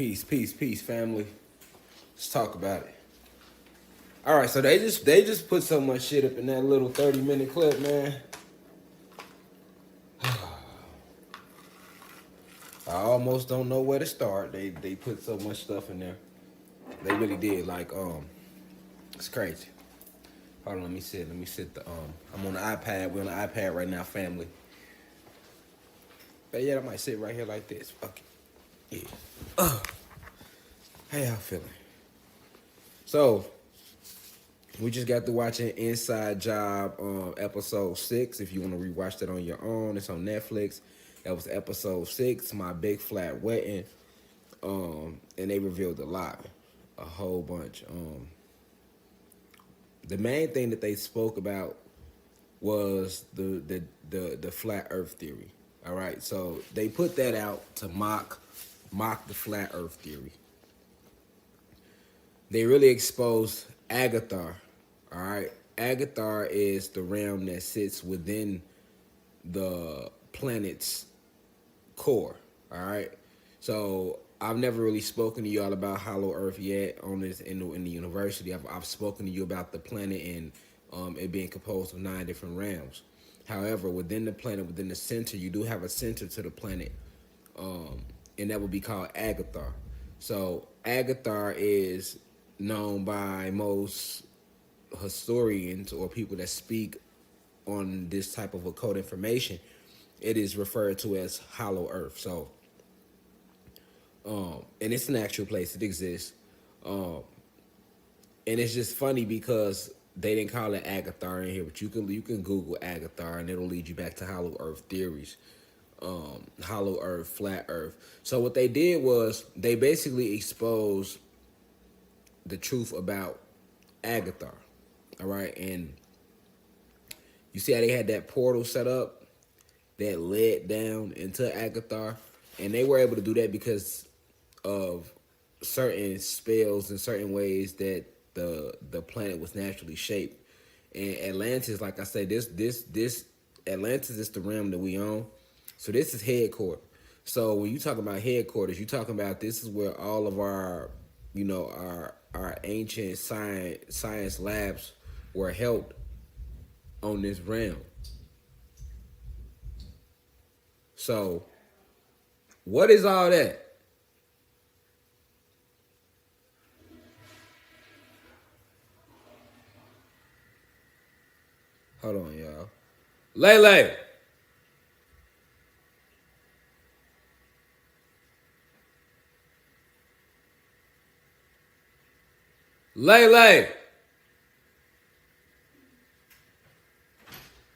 Peace, family. Let's talk about it. All right, so they just put so much shit up in that little 30-minute clip, man. I almost don't know where to start. They put so much stuff in there. They really did. It's crazy. Hold on, let me sit. I'm on the iPad. We're on the iPad right now, family. But yeah, I might sit right here like this. Fuck it. Yeah. How y'all feeling? So, we just got to watching Inside Job episode 6. If you want to rewatch that on your own, it's on Netflix. That was episode 6, My Big Flat Wedding. And they revealed a whole bunch. The main thing that they spoke about was the flat Earth theory. All right, so they put that out to mock the flat Earth theory. They really exposed Agathar. All right, Agathar is the realm that sits within the planet's core. All right, so I've never really spoken to y'all about Hollow Earth yet on this in the university. I've spoken to you about the planet and it being composed of 9 different realms. However, within the planet, within the center, you do have a center to the planet, and that would be called Agathar. So Agathar is known by most historians or people that speak on this type of occult information. It is referred to as Hollow Earth. So, and it's an actual place. It exists. And it's just funny because they didn't call it Agathar in here, but you can Google Agathar and it'll lead you back to Hollow Earth theories. Hollow Earth, flat Earth. So what they did was they basically exposed the truth about Agathar. All right, and you see how they had that portal set up that led down into Agathar, and they were able to do that because of certain spells and certain ways that the planet was naturally shaped. And Atlantis, like I said, this Atlantis is the realm that we own. So this is headquarters. So when you talk about headquarters, you're talking about this is where all of our, our ancient science labs were held on this realm. So what is all that? Hold on, y'all. Lele. Lele.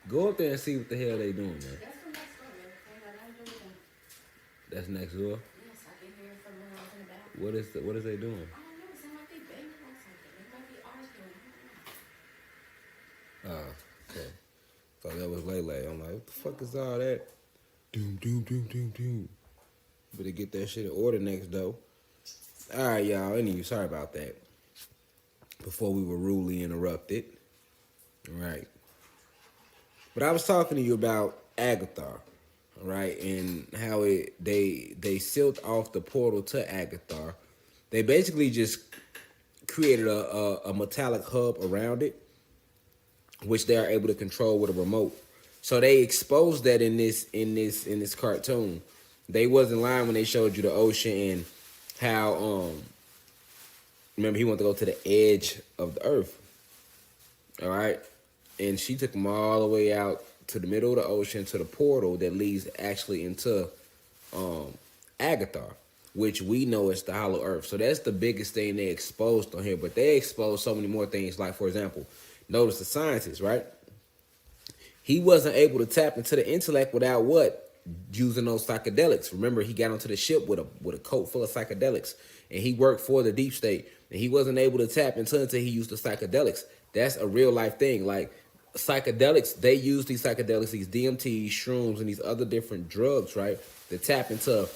Go up there and see what the hell they doing, man. That's the next door, man. They got nothing to do with them. That's next door. Yes, I can hear it from when I was in the bathroom. What is they doing? I don't know. It sounds like they banging on something. They might be arguing. Oh, okay. Thought that was Lele. I'm like, what the fuck is all that? Doom. Better get that shit in order next, though. All right, y'all. Anyway, sorry about that. Before we were rudely interrupted. All right. But I was talking to you about Agathar, right, and how they sealed off the portal to Agathar. They basically just created a metallic hub around it, which they are able to control with a remote. So they exposed that in this cartoon. They wasn't lying when they showed you the ocean and how remember he wanted to go to the edge of the earth. All right. And she took him all the way out to the middle of the ocean to the portal that leads actually into Agathar, which we know is the Hollow Earth. So that's the biggest thing they exposed on here. But they exposed so many more things. Like, for example, notice the scientist, right? He wasn't able to tap into the intellect without what? Using those psychedelics. Remember, he got onto the ship with a coat full of psychedelics. And he worked for the deep state. And he wasn't able to tap into until he used the psychedelics. That's a real life thing. Like, psychedelics, they use these psychedelics, these DMT, shrooms, and these other different drugs, right, to tap into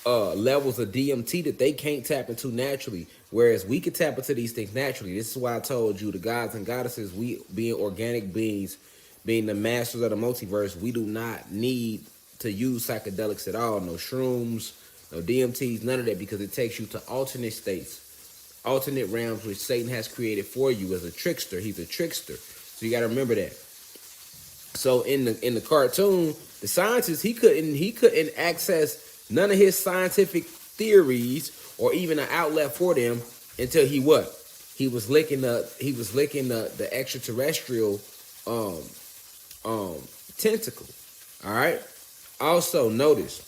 levels of DMT that they can't tap into naturally, whereas we can tap into these things naturally. This is why I told you the gods and goddesses, we being organic beings, being the masters of the multiverse, we do not need to use psychedelics at all. No shrooms, no DMTs, none of that, because it takes you to alternate states, alternate realms which Satan has created for you as a trickster. He's a trickster, so you got to remember that. So in the cartoon, the scientist he couldn't access none of his scientific theories or even an outlet for them until he was licking the extraterrestrial tentacle. All right. Also notice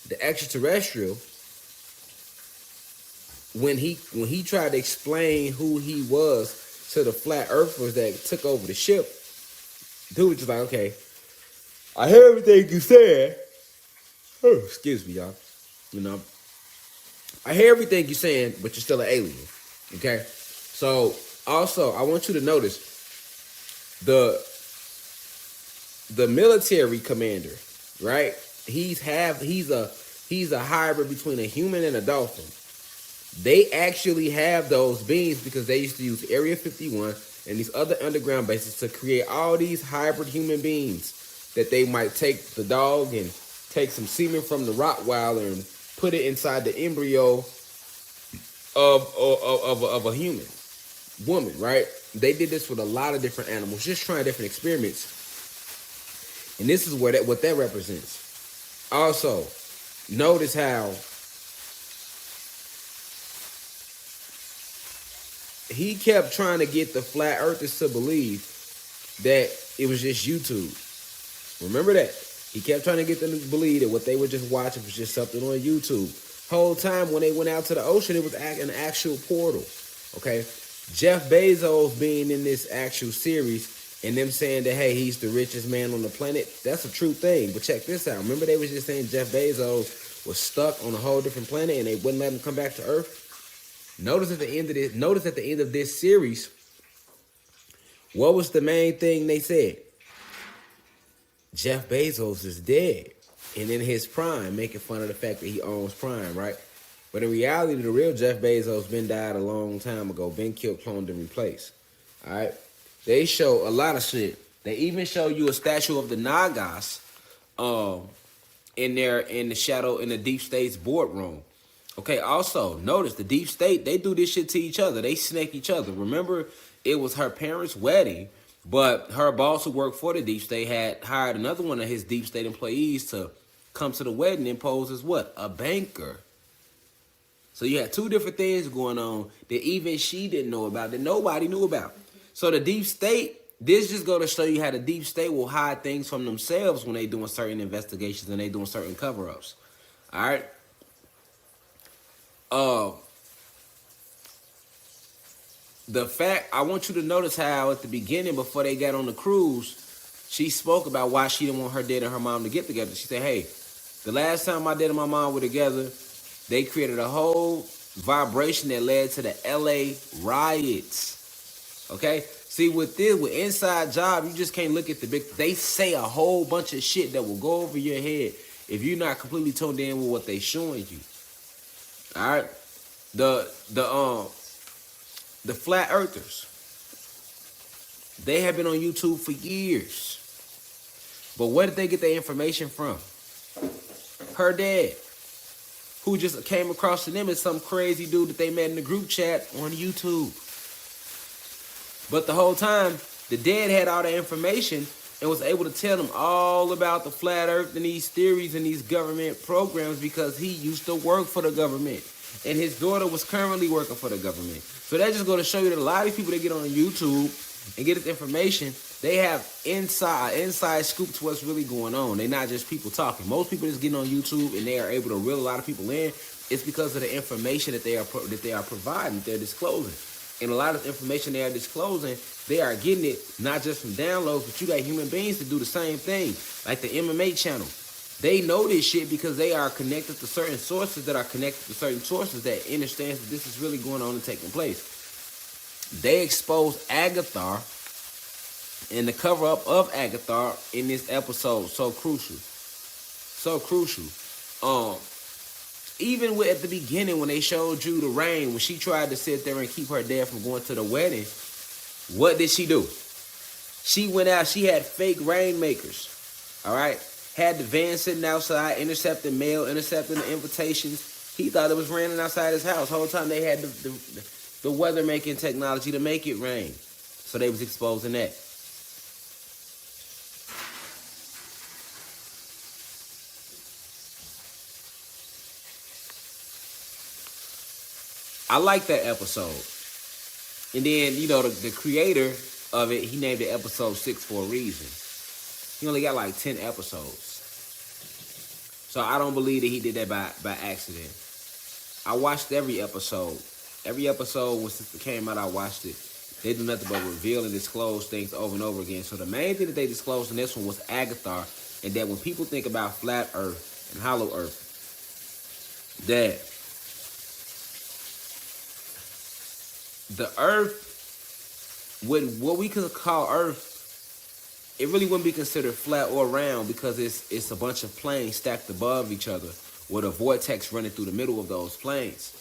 the extraterrestrial, when he tried to explain who he was to the flat earthers that took over the ship, dude was just like, okay, I hear everything you said. Oh, excuse me, y'all. You know, I hear everything you're saying, but you're still an alien. Okay? So also I want you to notice the military commander, right? He's a hybrid between a human and a dolphin. They actually have those beings because they used to use Area 51 and these other underground bases to create all these hybrid human beings that they might take the dog and take some semen from the Rottweiler and put it inside the embryo of a human woman, right? They did this with a lot of different animals, just trying different experiments. And this is what that represents. Also, notice how he kept trying to get the flat earthers to believe that it was just YouTube. Remember that. He kept trying to get them to believe that what they were just watching was just something on YouTube. Whole time when they went out to the ocean, it was an actual portal. Okay? Jeff Bezos being in this actual series and them saying that, hey, he's the richest man on the planet, that's a true thing. But check this out. Remember they was just saying Jeff Bezos was stuck on a whole different planet and they wouldn't let him come back to Earth? Notice at the end of this series, what was the main thing they said? Jeff Bezos is dead and in his prime, making fun of the fact that he owns Prime, right? But in reality, the real Jeff Bezos been died a long time ago, been killed, cloned, and replaced. All right? They show a lot of shit. They even show you a statue of the Nagas in the shadow in the Deep State's boardroom. Okay, also, notice the Deep State, they do this shit to each other. They snake each other. Remember, it was her parents' wedding, but her boss who worked for the Deep State had hired another one of his Deep State employees to come to the wedding and pose as what? A banker. So you had two different things going on that even she didn't know about, that nobody knew about. So the Deep State, this just go to show you how the Deep State will hide things from themselves when they doing certain investigations and they doing certain cover-ups. All right? The fact, I want you to notice how at the beginning, before they got on the cruise, she spoke about why she didn't want her dad and her mom to get together. She said, hey, the last time my dad and my mom were together, they created a whole vibration that led to the LA riots. Okay? See, with Inside Job, you just can't look at the big, they say a whole bunch of shit that will go over your head if you're not completely tuned in with what they showing you. All right, the flat earthers, they have been on YouTube for years. But where did they get their information from? Her dad, who just came across to them as some crazy dude that they met in the group chat on YouTube. But the whole time, the dad had all the information and was able to tell them all about the flat earth and these theories and these government programs because he used to work for the government. And his daughter was currently working for the government. So that just goes to show you that a lot of people that get on YouTube and get this information, they have inside scoop to what's really going on. They're not just people talking. Most people just getting on YouTube and they are able to reel a lot of people in. It's because of the information that they are providing, that they're disclosing. And a lot of information they are disclosing, they are getting it not just from downloads, but you got human beings to do the same thing. Like the MMA channel. They know this shit because they are connected to certain sources that understands that this is really going on and taking place. They exposed Agathar and the cover-up of Agathar in this episode. So crucial. Even at the beginning when they showed you the rain, when she tried to sit there and keep her dad from going to the wedding, what did she do? She went out, she had fake rainmakers, all right? had the van sitting outside, intercepting mail, intercepting the invitations. He thought it was raining outside his house. Whole time they had the weather making technology to make it rain. So they was exposing that. I like that episode. And then, the creator of it, he named it episode 6 for a reason. He only got like 10 episodes. So I don't believe that he did that by accident. I watched every episode. Every episode since it came out, I watched it. They do nothing but reveal and disclose things over and over again. So the main thing that they disclosed in this one was Agathar, and that when people think about flat Earth and hollow Earth, that the Earth, what we could call Earth, it really wouldn't be considered flat or round because it's a bunch of planes stacked above each other with a vortex running through the middle of those planes.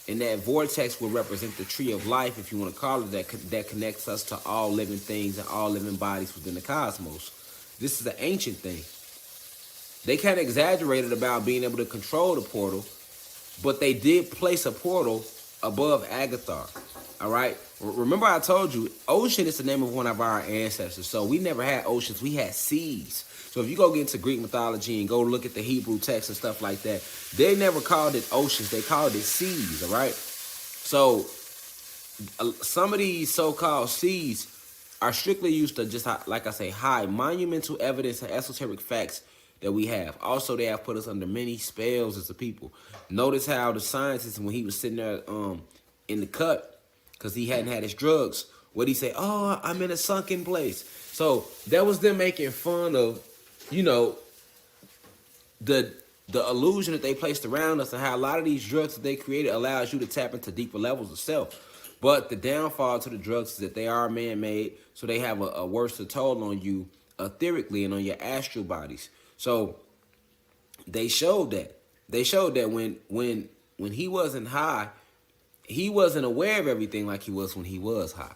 And that vortex will represent the tree of life, if you want to call it that connects us to all living things and all living bodies within the cosmos. This is an ancient thing. They kind of exaggerated about being able to control the portal, but they did place a portal above Agathar. All right? Remember I told you, ocean is the name of one of our ancestors. So we never had oceans, we had seas. So if you go get into Greek mythology and go look at the Hebrew text and stuff like that, they never called it oceans. They called it seas, all right? So some of these so-called seas are strictly used to just, like I say, hide monumental evidence and esoteric facts that we have. Also, they have put us under many spells as a people. Notice how the scientist, when he was sitting there in the cut, because he hadn't had his drugs, what he say? Oh, I'm in a sunken place. So that was them making fun of, the illusion that they placed around us and how a lot of these drugs that they created allows you to tap into deeper levels of self. But the downfall to the drugs is that they are man-made, so they have a worse toll on you etherically and on your astral bodies. So they showed that. They showed that when he wasn't high, he wasn't aware of everything like he was when he was high.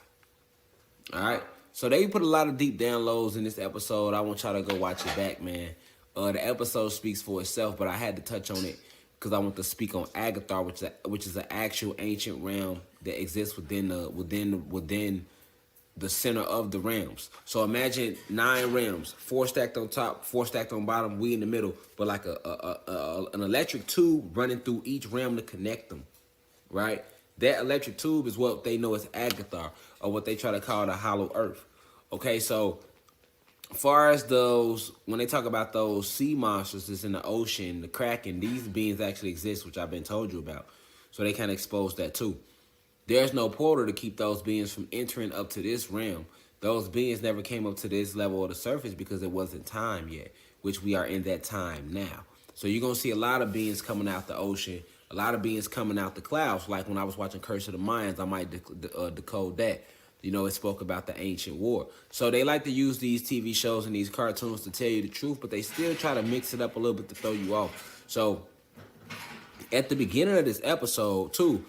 All right? So they put a lot of deep downloads in this episode. I want y'all to go watch it back, man. The episode speaks for itself, but I had to touch on it because I want to speak on Agathar, which is an actual ancient realm that exists within the center of the realms. So imagine 9 realms, 4 stacked on top, 4 stacked on bottom, we in the middle, but like an electric tube running through each realm to connect them, right? That electric tube is what they know as Agathar, or what they try to call the hollow earth. Okay, so as far as those, when they talk about those sea monsters that's in the ocean, the Kraken, these beings actually exist, which I've been told you about. So they kind of expose that too. There's no portal to keep those beings from entering up to this realm. Those beings never came up to this level of the surface because it wasn't time yet, which we are in that time now. So you're going to see a lot of beings coming out the ocean, a lot of beings coming out the clouds. Like when I was watching Curse of the Mayans, I might decode that. It spoke about the ancient war. So they like to use these TV shows and these cartoons to tell you the truth, but they still try to mix it up a little bit to throw you off. So at the beginning of this episode, too,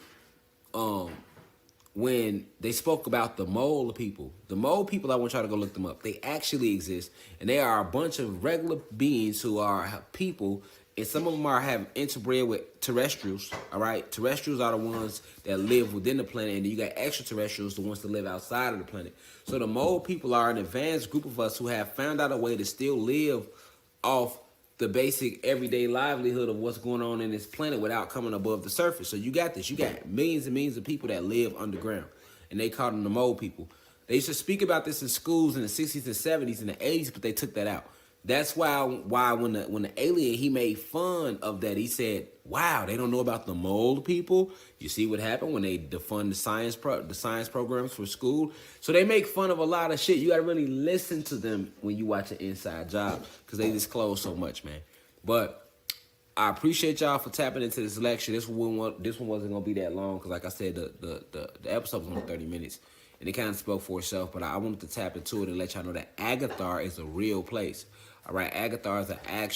when they spoke about the mole people, I want y'all to go look them up. They actually exist, and they are a bunch of regular beings who are people, and some of them have interbred with terrestrials, all right? Terrestrials are the ones that live within the planet, and then you got extraterrestrials, the ones that live outside of the planet. So the mole people are an advanced group of us who have found out a way to still live off the basic everyday livelihood of what's going on in this planet without coming above the surface. So you got this. You got millions and millions of people that live underground, and they call them the mole people. They used to speak about this in schools in the 60s and 70s and the 80s, but they took that out. That's why when the alien, he made fun of that. He said, wow, they don't know about the mole people. You see what happened when they defund the science programs for school. So they make fun of a lot of shit. You got to really listen to them when you watch an Inside Job because they disclose so much, man. But I appreciate y'all for tapping into this lecture. This one wasn't going to be that long because, like I said, the episode was only 30 minutes. And it kind of spoke for itself, but I wanted to tap into it and let y'all know that Agathar is a real place. All right, Agathar is an actual